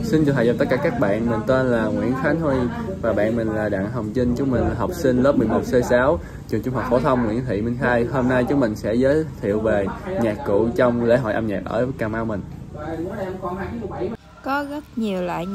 Xin chào thầy và tất cả các bạn, mình tên là Nguyễn Khánh Huy và bạn mình là Đặng Hồng Trinh. Chúng mình là học sinh lớp 11C6 trường Trung học phổ thông Nguyễn Thị Minh Khai. Hôm nay chúng mình sẽ giới thiệu về nhạc cụ trong lễ hội âm nhạc ở Cà Mau mình. Có rất nhiều loại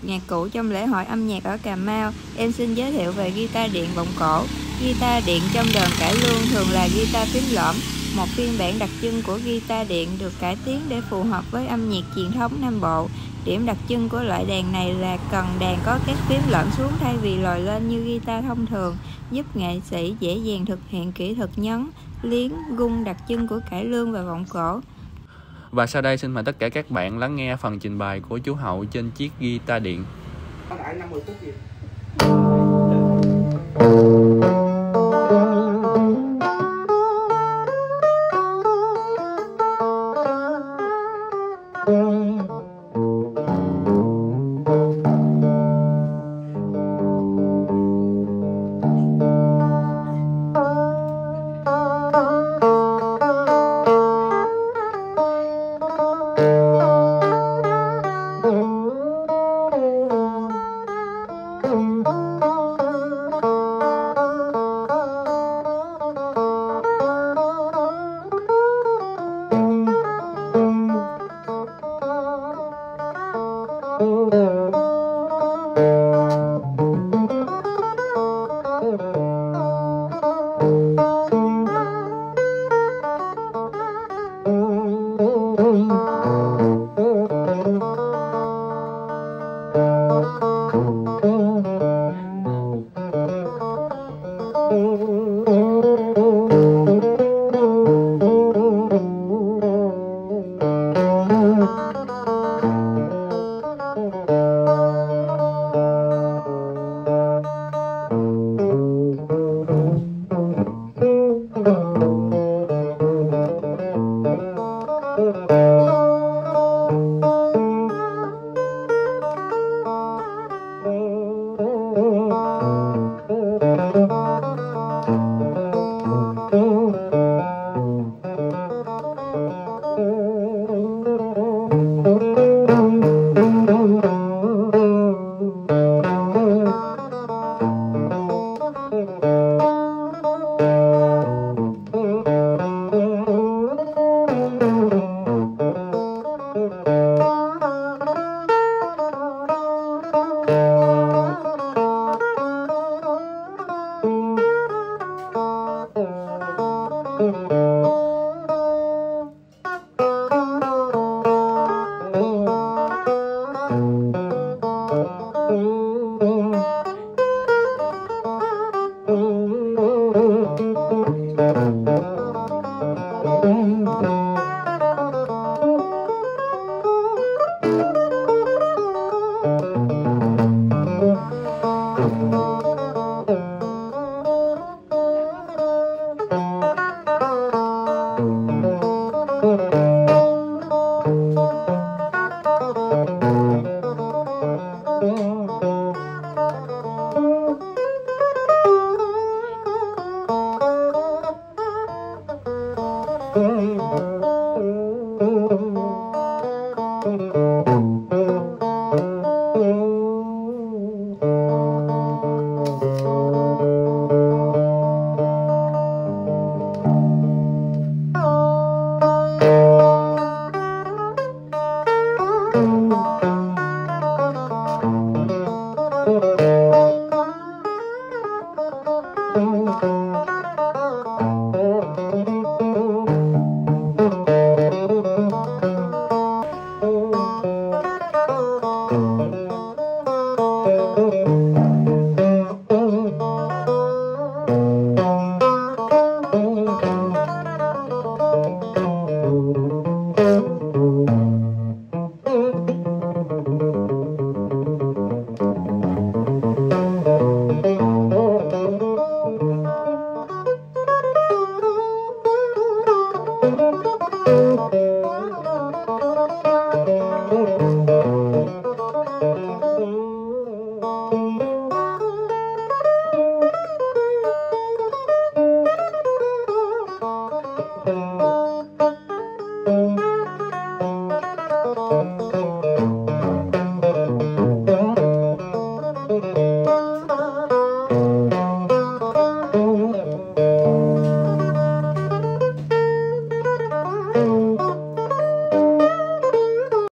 nhạc cụ trong lễ hội âm nhạc ở Cà Mau. Em xin giới thiệu về guitar điện vọng cổ. Guitar điện trong đờn cải lương thường là guitar phím lõm, một phiên bản đặc trưng của guitar điện được cải tiến để phù hợp với âm nhạc truyền thống Nam Bộ. Điểm đặc trưng của loại đàn này là cần đàn có các phím lõm xuống thay vì lồi lên như guitar thông thường, giúp nghệ sĩ dễ dàng thực hiện kỹ thuật nhấn, liến, gung đặc trưng của cải lương và vọng cổ. Và sau đây xin mời tất cả các bạn lắng nghe phần trình bày của chú Hậu trên chiếc guitar điện. Thank you.